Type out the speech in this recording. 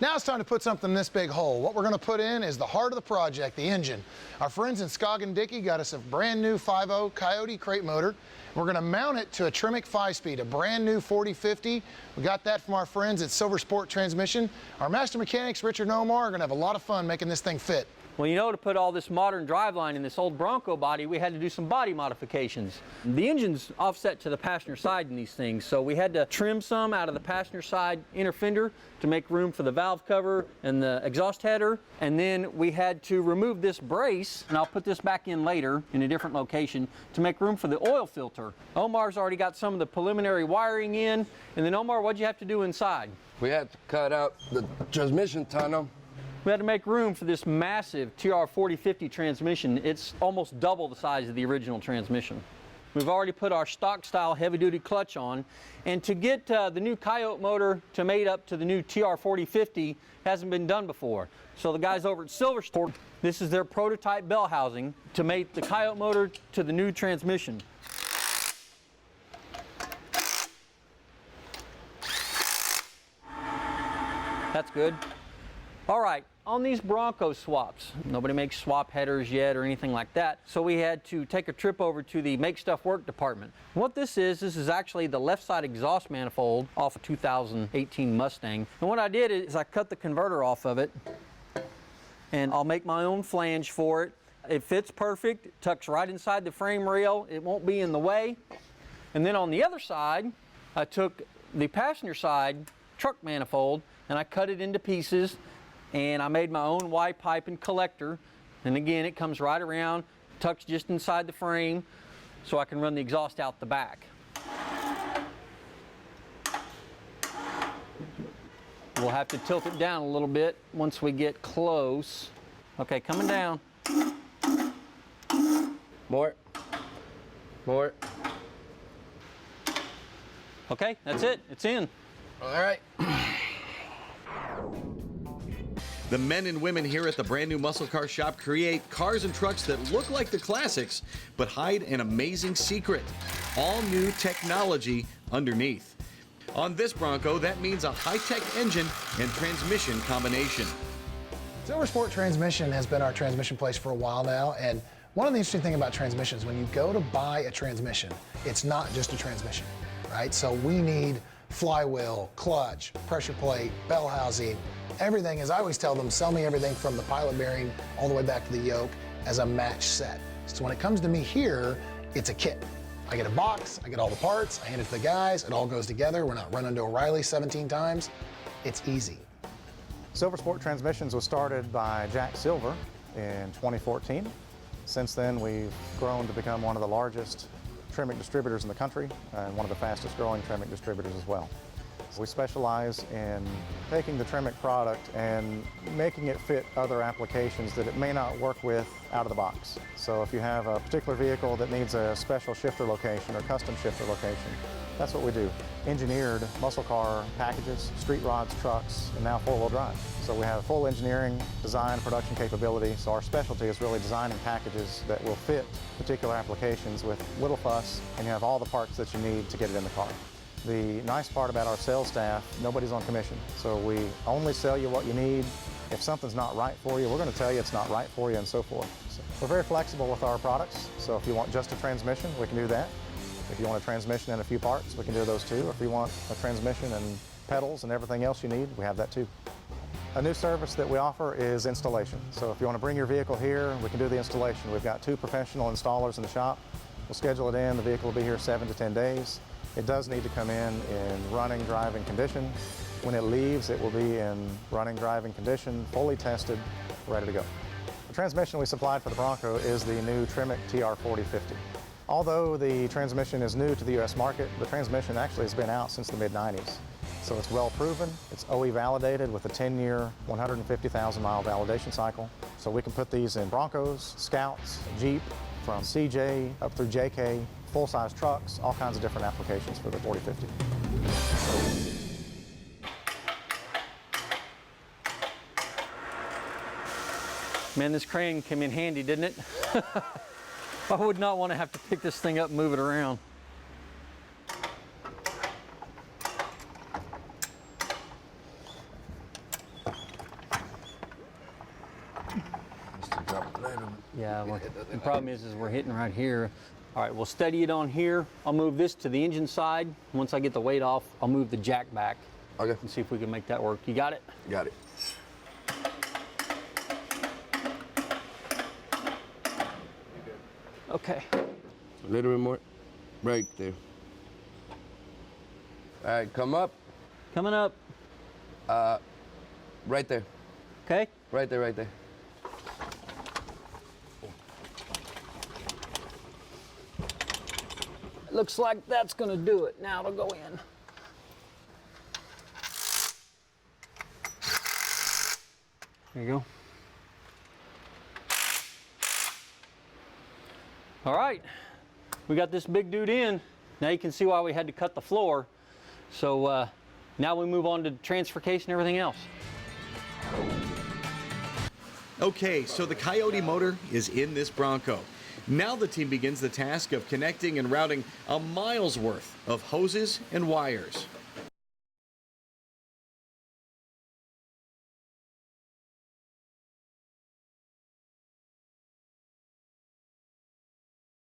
Now it's time to put something in this big hole. What we're going to put in is the heart of the project, the engine. Our friends in Scoggin Dickey got us a brand new 5.0 Coyote crate motor. We're going to mount it to a Tremec 5-speed, a brand new 4050. We got that from our friends at Silver Sport Transmission. Our master mechanics, Richard and Omar, are going to have a lot of fun making this thing fit. Well, you know, to put all this modern driveline in this old Bronco body, we had to do some body modifications. The engine's offset to the passenger side in these things, so we had to trim some out of the passenger side inner fender to make room for the valve cover and the exhaust header. And then we had to remove this brace, and I'll put this back in later in a different location, to make room for the oil filter. Omar's already got some of the preliminary wiring in. And then, Omar, what'd you have to do inside? We had to cut out the transmission tunnel. We had to make room for this massive TR4050 transmission. It's almost double the size of the original transmission. We've already put our stock style heavy duty clutch on, and to get the new Coyote motor to mate up to the new TR4050 hasn't been done before. So the guys over at Silver Sport, this is their prototype bell housing to mate the Coyote motor to the new transmission. That's good. All right. On these Bronco swaps, nobody makes swap headers yet or anything like that, so we had to take a trip over to the Make Stuff Work department. What this is actually the left side exhaust manifold off a 2018 Mustang. And what I did is I cut the converter off of it, and I'll make my own flange for it. It fits perfect, it tucks right inside the frame rail, it won't be in the way. And then on the other side, I took the passenger side truck manifold and I cut it into pieces, and I made my own Y pipe and collector. And again, it comes right around, tucks just inside the frame, so I can run the exhaust out the back. We'll have to tilt it down a little bit once we get close. Okay, coming down. More. More. Okay, that's it. It's in. All right. The men and women here at the brand new muscle car shop create cars and trucks that look like the classics, but hide an amazing secret. All new technology underneath. On this Bronco, that means a high-tech engine and transmission combination. Silver Sport Transmission has been our transmission place for a while now, and one of the interesting things about transmissions, when you go to buy a transmission, it's not just a transmission, right? So we need flywheel, clutch, pressure plate, bell housing, everything. As I always tell them, sell me everything from the pilot bearing all the way back to the yoke as a match set. So when it comes to me here, it's a kit. I get a box, I get all the parts, I hand it to the guys, it all goes together. We're not running to O'Reilly 17 times. It's easy. Silver Sport Transmissions was started by Jack Silver in 2014. Since then, we've grown to become one of the largest Tremec distributors in the country and one of the fastest growing Tremec distributors as well. We specialize in taking the Tremec product and making it fit other applications that it may not work with out of the box. So if you have a particular vehicle that needs a special shifter location or custom shifter location, that's what we do. Engineered muscle car packages, street rods, trucks, and now four-wheel drive. So we have full engineering, design, production capability. So our specialty is really designing packages that will fit particular applications with little fuss, and you have all the parts that you need to get it in the car. The nice part about our sales staff, nobody's on commission. So we only sell you what you need. If something's not right for you, we're going to tell you it's not right for you, and so forth. So we're very flexible with our products. So if you want just a transmission, we can do that. If you want a transmission and a few parts, we can do those too. If you want a transmission and pedals and everything else you need, we have that too. A new service that we offer is installation. So if you want to bring your vehicle here, we can do the installation. We've got 2 professional installers in the shop. We'll schedule it in. The vehicle will be here 7 to 10 days. It does need to come in running, driving condition. When it leaves, it will be in running, driving condition, fully tested, ready to go. The transmission we supplied for the Bronco is the new Tremec TR4050. Although the transmission is new to the U.S. market, the transmission actually has been out since the mid-90s. So it's well proven, it's OE validated with a 10-year, 150,000-mile validation cycle. So we can put these in Broncos, Scouts, Jeep, from CJ up through JK, full-size trucks, all kinds of different applications for the 4050. Man, this crane came in handy, didn't it? I would not want to have to pick this thing up and move it around. Yeah, the problem is we're hitting right here. All right, we'll steady it on here. I'll move this to the engine side. Once I get the weight off, I'll move the jack back. Okay. And see if we can make that work. You got it? Got it. Okay. A little bit more. Right there. All right, come up. Coming up. Right there. Okay. Right there, right there. Looks like that's gonna do it. Now it'll go in. There you go. All right, we got this big dude in. Now you can see why we had to cut the floor. So now we move on to transfer case and everything else. Okay, so the Coyote motor is in this Bronco. Now the team begins the task of connecting and routing a mile's worth of hoses and wires.